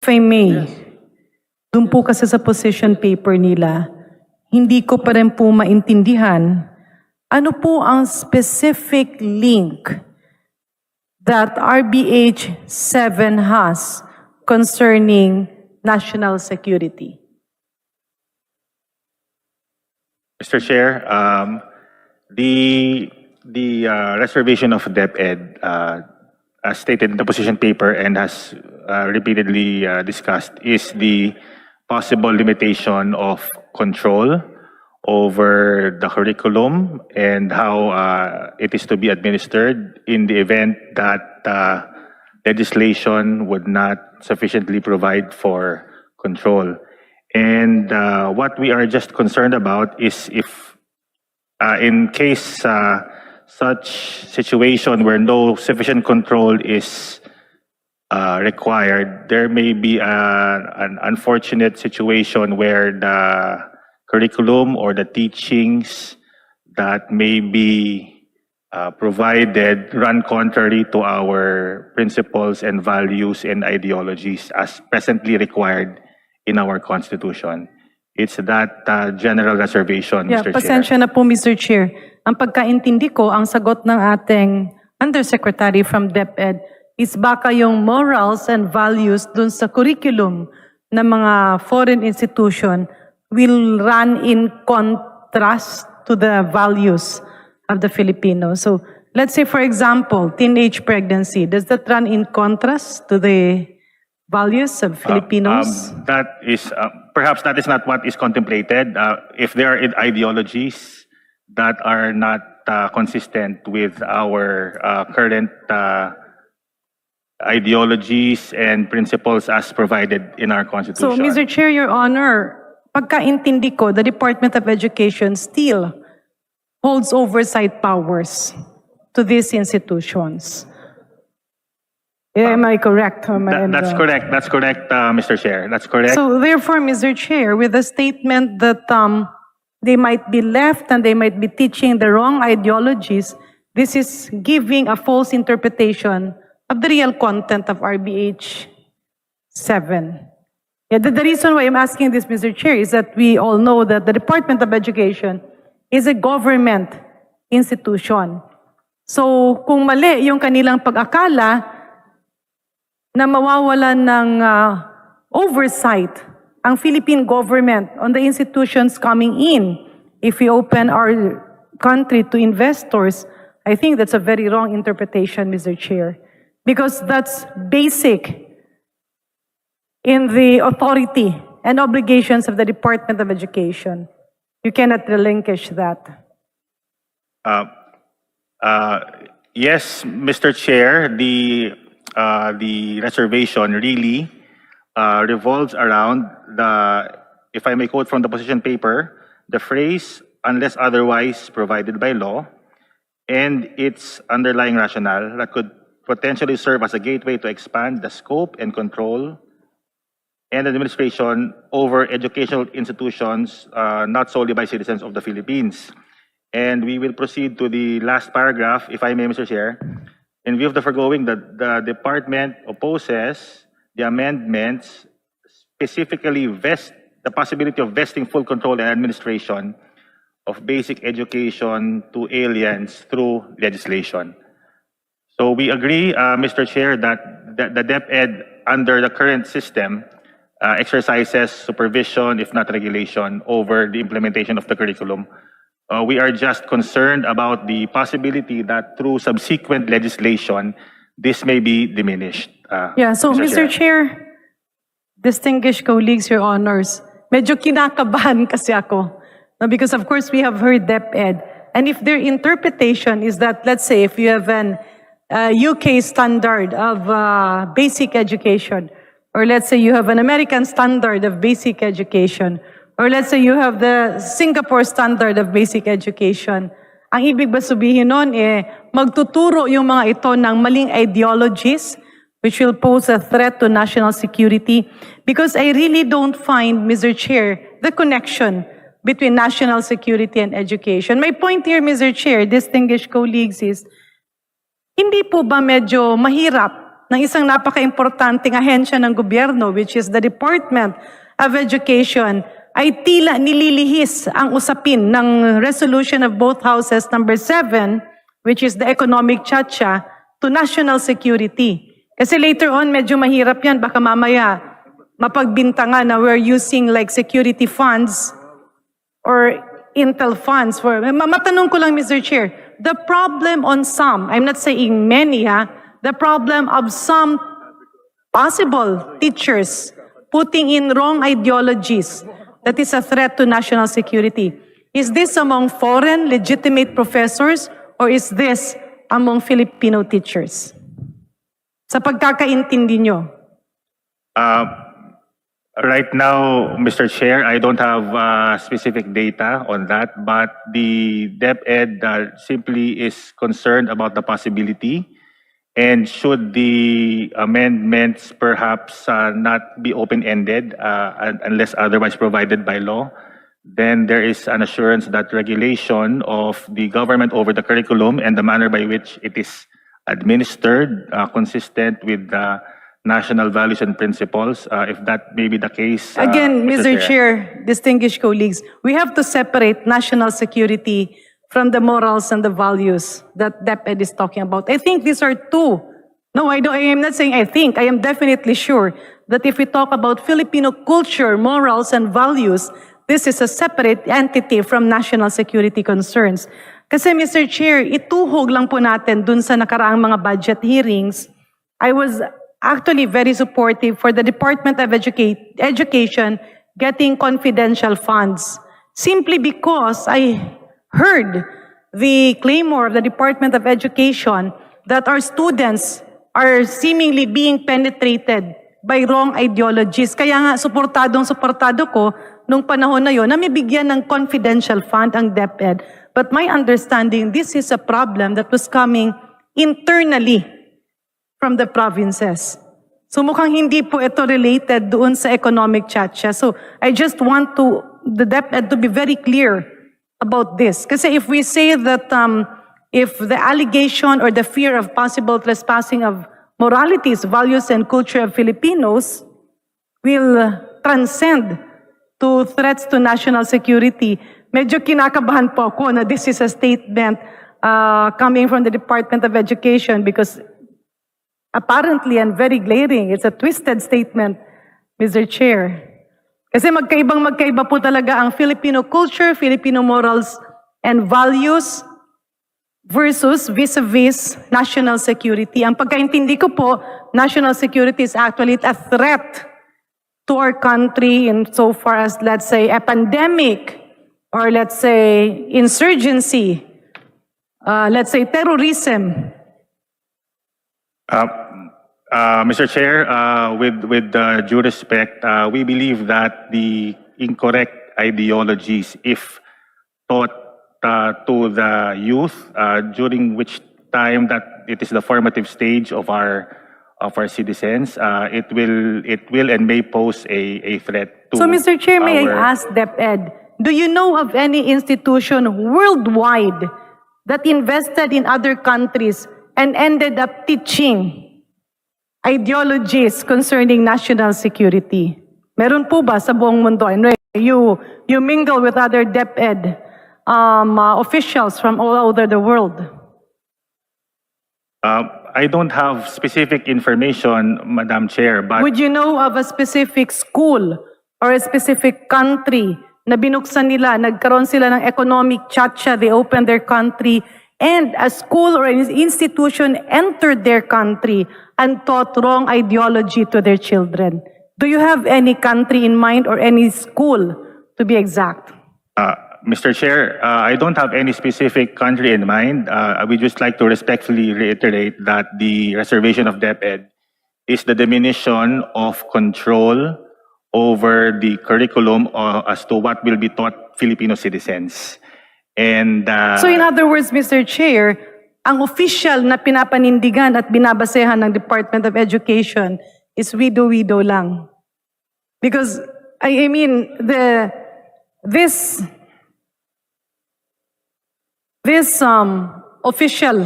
If I may, dun po kasi sa position paper nila, hindi ko pa rin po maintindihan ano po ang specific link that RBH7 has concerning national security. Mr. Chair, the reservation of DepEd, as stated in the position paper and has repeatedly discussed, is the possible limitation of control over the curriculum and how it is to be administered in the event that legislation would not sufficiently provide for control. And what we are just concerned about is if in case such situation where no sufficient control is required, there may be an unfortunate situation where the curriculum or the teachings that may be provided run contrary to our principles and values and ideologies as presently required in our Constitution. It's that general reservation, Yeah, Mr. pasensya Chair. na po, Mr. Chair. Ang pagkaintindi ko, ang sagot ng ating Undersecretary from DepEd is baka yung morals and values dun sa curriculum ng mga foreign institution will run in contrast to the values of the Filipinos. So let's say, for example, teenage pregnancy. Does that run in contrast to the values of Filipinos? That is, perhaps that is not what is contemplated. If there are ideologies that are not consistent with our current ideologies and principles as provided in our Constitution. So, Mr. Chair, Your Honor, pagkaintindi ko, the Department of Education still holds oversight powers to these institutions. Am I correct? That's correct. That's correct, Mr. Chair. That's correct. So therefore, Mr. Chair, with the statement that they might be left and they might be teaching the wrong ideologies, this is giving a false interpretation of the real content of RBH 7. Yeah, the reason why I'm asking this, Mr. Chair, is that we all know that the Department of Education is a government institution. So kung mali yung kanilang pag-akala na mawawalan ng oversight ang Philippine government on the institutions coming in if we open our country to investors, I think that's a very wrong interpretation, Mr. Chair, because that's basic in the authority and obligations of the Department of Education. You cannot relinquish that. Yes, Mr. Chair, the reservation really revolves around if I may quote from the position paper, the phrase, unless otherwise provided by law, and its underlying rationale that could potentially serve as a gateway to expand the scope and control and administration over educational institutions, not solely by citizens of the Philippines. And we will proceed to the last paragraph, if I may, Mr. Chair. In view of the foregoing, the department opposes the amendments specifically vest the possibility of vesting full control and administration of basic education to aliens through legislation. So we agree, Mr. Chair, that the DepEd under the current system exercises supervision, if not regulation, over the implementation of the curriculum. We are just concerned about the possibility that through subsequent legislation, this may be diminished. Yeah, so Mr. Chair, distinguished colleagues, Your Honors, medyo kinakabahan kasi ako. No, because of course we have heard DepEd. And if their interpretation is that, let's say, if you have an UK standard of basic education, or let's say you have an American standard of basic education, or let's say you have the Singapore standard of basic education. Ang ibig ba sabihin nun magtuturo yung mga ito ng maling ideologies which will pose a threat to national security? Because I really don't find, Mr. Chair, the connection between national security and education. My point here, Mr. Chair, distinguished colleagues, is hindi po ba medyo mahirap ng isang napaka-importanting ahensya ng gobyerno, which is the Department of Education, ay tila nililihis ang usapin ng resolution of both houses number 7, which is the economic chacha, to national security. Kasi later on, medyo mahirap yan. Baka mamaya mapagbintangan na we're using like security funds or intel funds. Matanong ko lang, Mr. Chair, the problem on some, I'm not saying many, the problem of some possible teachers putting in wrong ideologies that is a threat to national security. Is this among foreign legitimate professors or is this among Filipino teachers? Sa pagkakaintindi nyo. Right now, Mr. Chair, I don't have specific data on that, but the DepEd simply is concerned about the possibility, and should the amendments perhaps not be open-ended unless otherwise provided by law, then there is an assurance that regulation of the government over the curriculum and the manner by which it is administered consistent with the national values and principles, if that may be the case. Again, Mr. Chair, distinguished colleagues, we have to separate national security from the morals and the values that DepEd is talking about. I think these are two. No, I am not saying I think. I am definitely sure that if we talk about Filipino culture, morals, and values, this is a separate entity from national security concerns. Kasi Mr. Chair, ituhog lang po natin dun sa nakaraang mga budget hearings. I was actually very supportive for the Department of Education getting confidential funds. Simply because I heard the claimor of the Department of Education that our students are seemingly being penetrated by wrong ideologies. Kaya nga, suportado ko nung panahon na yon na may bigyan ng confidential fund ang DepEd. But my understanding, this is a problem that was coming internally from the provinces. So mukhang hindi po ito related doon sa economic chacha. So I just want the DepEd to be very clear about this. Kasi if we say that if the allegation or the fear of possible trespassing of moralities, values, and culture of Filipinos will transcend to threats to national security, medyo kinakabahan po ako na this is a statement coming from the Department of Education because apparently and very glaring, it's a twisted statement, Mr. Chair. Kasi magkaiba po talaga ang Filipino culture, Filipino morals and values versus vis-a-vis national security. Ang pagkaintindi ko po, national security is actually a threat to our country in so far as, let's say, a pandemic or let's say insurgency, let's say terrorism. Mr. Chair, with due respect, we believe that the incorrect ideologies, if taught to the youth during which time that it is the formative stage of our citizens, it will and may pose a threat to. So, Mr. Chair, may I ask DepEd, do you know of any institution worldwide that invested in other countries and ended up teaching ideologies concerning national security? Meron po ba sa buong mundo? And you mingle with other DepEd officials from all over the world. I don't have specific information, Madam Chair, but would you know of a specific school or a specific country na binuksan nila, nagkaroon sila ng economic chacha, they opened their country, and a school or an institution entered their country and taught wrong ideology to their children? Do you have any country in mind or any school, to be exact? Mr. Chair, I don't have any specific country in mind. I would just like to respectfully reiterate that the reservation of DepEd is the diminution of control over the curriculum as to what will be taught Filipino citizens. And so in other words, Mr. Chair, ang official na pinapanindigan at binabasehan ng Department of Education is widow-widow lang. Because, I mean, this official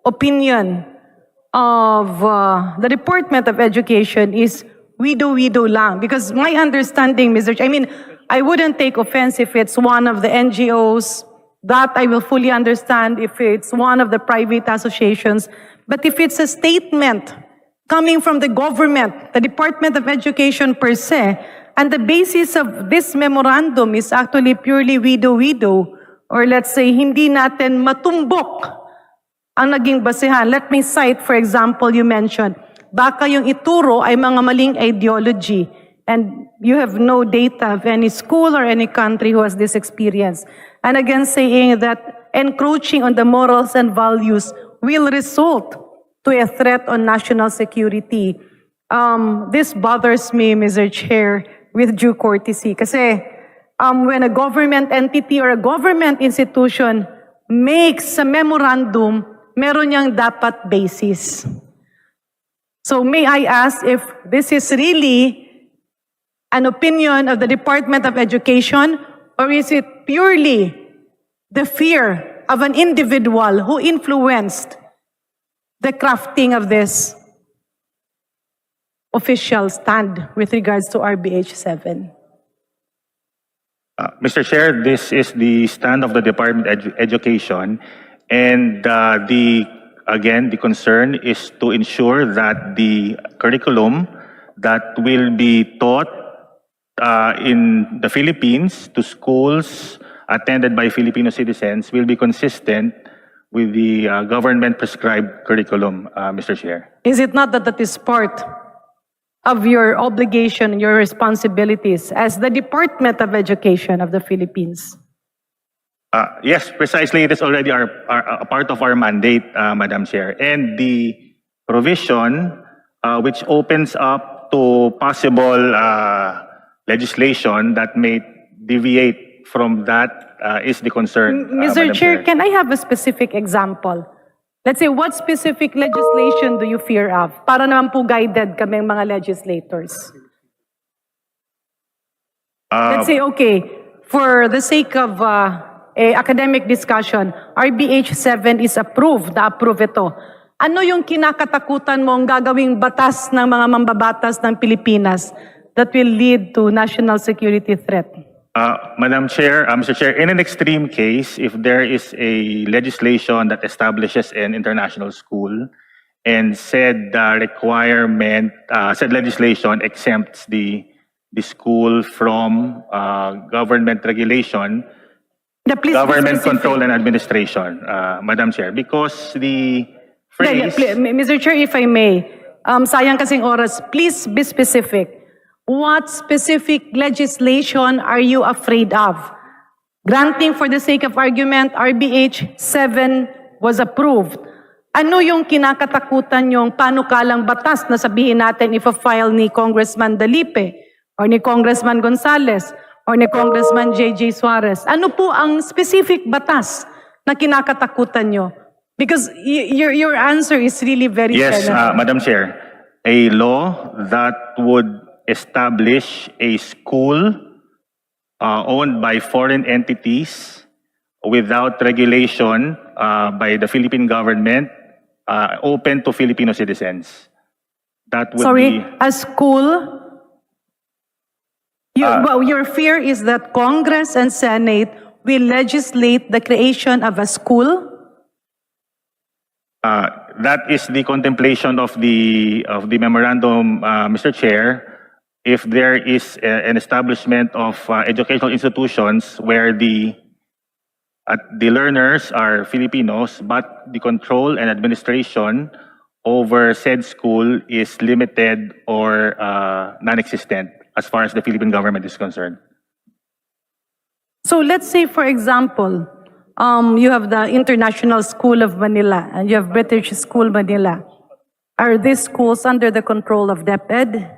opinion of the Department of Education is widow lang. Because my understanding, I mean, I wouldn't take offense if it's one of the NGOs. That I will fully understand if it's one of the private associations. But if it's a statement coming from the government, the Department of Education per se, and the basis of this memorandum is actually purely widow, or let's say, hindi natin matumbok ang naging basehan. Let me cite, for example, you mentioned, baka yung ituro ay mga maling ideology, and you have no data of any school or any country who has this experience. And again, saying that encroaching on the morals and values will result to a threat on national security. This bothers me, Mr. Chair, with due courtesy. Kasi when a government entity or a government institution makes a memorandum, meron niyang dapat basis. So may I ask if this is really an opinion of the Department of Education, or is it purely the fear of an individual who influenced the crafting of this official stand with regards to RBH7? Mr. Chair, this is the stand of the Department of Education, and the concern is to ensure that the curriculum that will be taught in the Philippines to schools attended by Filipino citizens will be consistent with the government-prescribed curriculum, Mr. Chair. Is it not that is part of your obligation, your responsibilities as the Department of Education of the Philippines? Yes, precisely. It is already a part of our mandate, Madam Chair. And the provision which opens up to possible legislation that may deviate from that is the concern. Mr. Chair, can I have a specific example? Let's say, what specific legislation do you fear of? Para naman po guided kaming mga legislators. Let's say, okay, for the sake of academic discussion, RBH7 is approved, na-approve ito. Ano yung kinakatakutan mong gagawing batas ng mga mambabatas ng Pilipinas that will lead to national security threat? Madam Chair, Mr. Chair, in an extreme case, if there is a legislation that establishes an international school and said legislation exempts the school from government regulation, government control and administration, Madam Chair, because the phrase... Mr. Chair, if I may, sayang kasing oras, please be specific. What specific legislation are you afraid of? Granting for the sake of argument, RBH7 was approved. Ano yung kinakatakutan yung panukalang batas na sabihin natin ipa-file ni Congressman Dalipe or ni Congressman Gonzales or ni Congressman J.J. Suarez? Ano po ang specific batas na kinakatakutan nyo? Because your answer is really very Yes, Madam Chair, a law that would establish a school owned by foreign entities without regulation by the Philippine government, open to Filipino citizens. That would be... a school? Your fear is that Congress and Senate will legislate the creation of a school? That is the contemplation of the memorandum, Mr. Chair. If there is an establishment of educational institutions where the learners are Filipinos, but the control and administration over said school is limited or non-existent as far as the Philippine government is concerned. So let's say, for example, you have the International School of Manila and you have British School Manila. Are these schools under the control of DepEd?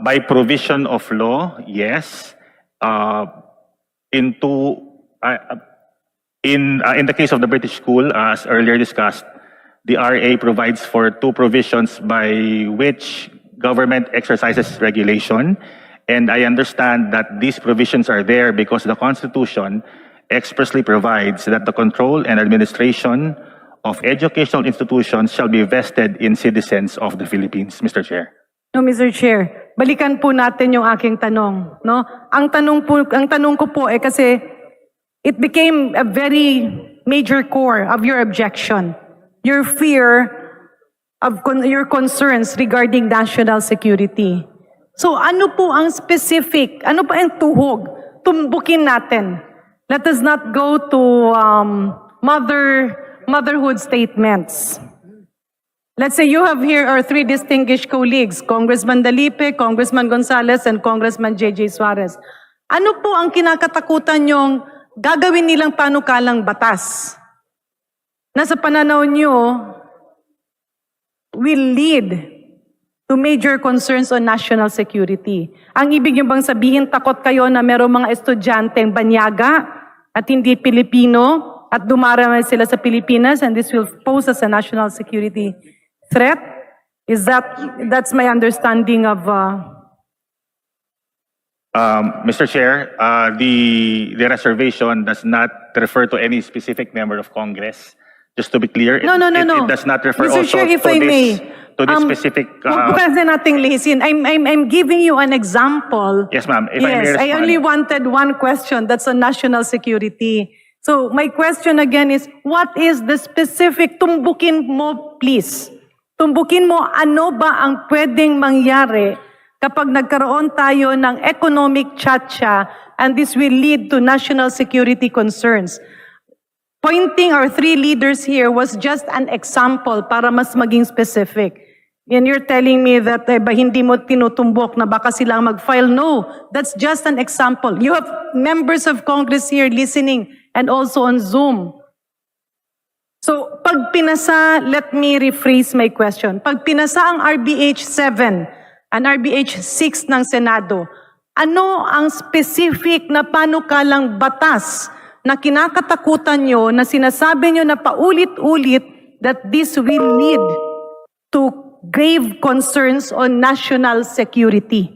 By provision of law, yes. In the case of the British school, as earlier discussed, the RA provides for two provisions by which government exercises regulation. And I understand that these provisions are there because the Constitution expressly provides that the control and administration of educational institutions shall be vested in citizens of the Philippines, Mr. Chair. No, Mr. Chair, balikan po natin yung aking tanong, no? Ang tanong ko po kasi it became a very major core of your objection. Your fear of your concerns regarding national security. So ano po ang specific, ano pa ang tuhog? Tumbukin natin. Let us not go to motherhood statements. Let's say you have here our three distinguished colleagues, Congressman Dalipe, Congressman Gonzales, and Congressman J.J. Suarez. Ano po ang kinakatakutan yung gagawin nilang panukalang batas na sa pananaw nyo will lead to major concerns on national security? Ang ibig nyo bang sabihin, takot kayo na merong mga estudyanteng banyaga at hindi Pilipino at dumarama sila sa Pilipinas and this will pose as a national security threat? That's my understanding of... Mr. Chair, the reservation does not refer to any specific member of Congress. Just to be clear, No. it does not refer Mr. also Chair, if I may, to this specific... Huwag nating lihisin. I'm giving you an example. Yes, ma'am. If I may Yes, I respond. only wanted one question. That's on national security. So my question again is, what is the specific, tumbukin mo please. Tumbukin mo ano ba ang pwedeng mangyari kapag nagkaroon tayo ng economic chacha and this will lead to national security concerns. Pointing our three leaders here was just an example para mas maging specific. And you're telling me that hindi mo tinutumbok na baka sila mag-file. No, that's just an example. You have members of Congress here listening and also on Zoom. So, pag pinasa, let me rephrase my question. Pag pinasa ang RBH7 and RBH6 ng Senado, ano ang specific na panukalang batas na kinakatakutan nyo, na sinasabi nyo na paulit-ulit that this will lead to grave concerns on national security?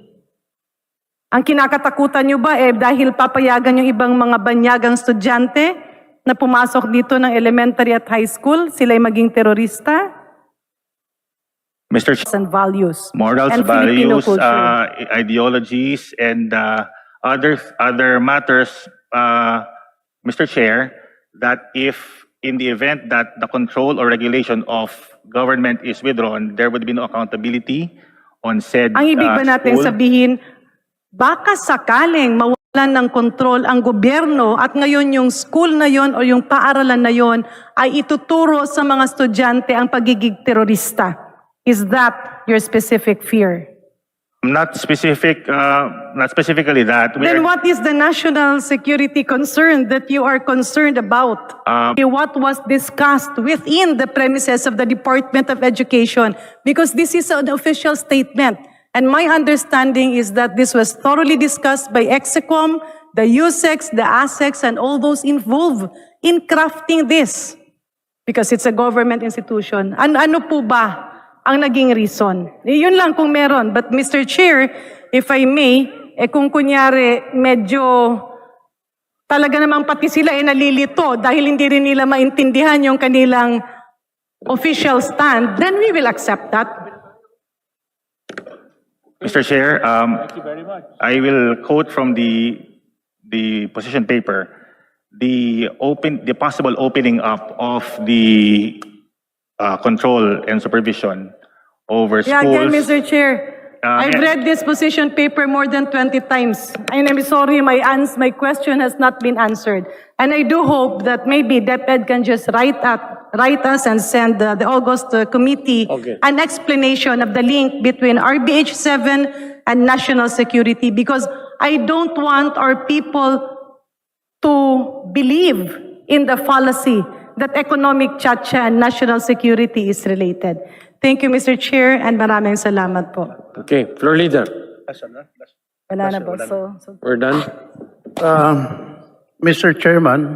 Ang kinakatakutan nyo ba dahil papayagan yung ibang mga banyagang estudyante na pumasok dito ng elementary at high school, sila'y maging terorista? Mr. Chair, And values. morals, and Filipino values, culture. ideologies, and other matters, Mr. Chair, that if in the event that the control or regulation of government is withdrawn, there would be no accountability on said Ang ibig ba natin school. sabihin, baka sakaling mawalan ng kontrol ang gobyerno at ngayon yung school na yon o yung paaralan na yon ay ituturo sa mga estudyante ang pagiging terorista? Is that your specific fear? Not specifically that. Then what is the national security concern that you are concerned about? What was discussed within the premises of the Department of Education? Because this is an official statement. And my understanding is that this was thoroughly discussed by Execom, the USEX, the ASEX, and all those involved in crafting this. Because it's a government institution. Ano po ba ang naging reason? Yun lang kung meron. But Mr. Chair, if I may, kung kunyari medyo talaga namang pati sila nalilito dahil hindi rin nila maintindihan yung kanilang official stand, then we will accept that. Mr. Chair, I will quote from the position paper, the possible opening up of the control and supervision over schools. Yeah, again, Mr. Chair, I've yeah. read this position paper more than 20 times. And I'm sorry, my question has not been answered. And I do hope that maybe DepEd can just write us and send the August committee an explanation of the link between RBH7 and national security, because I don't want our people to believe in the fallacy that economic chacha and national security is related. Thank you, Mr. Chair, and maraming salamat po. Okay, floor leader. Wala na po. So We're done. Mr. Chairman,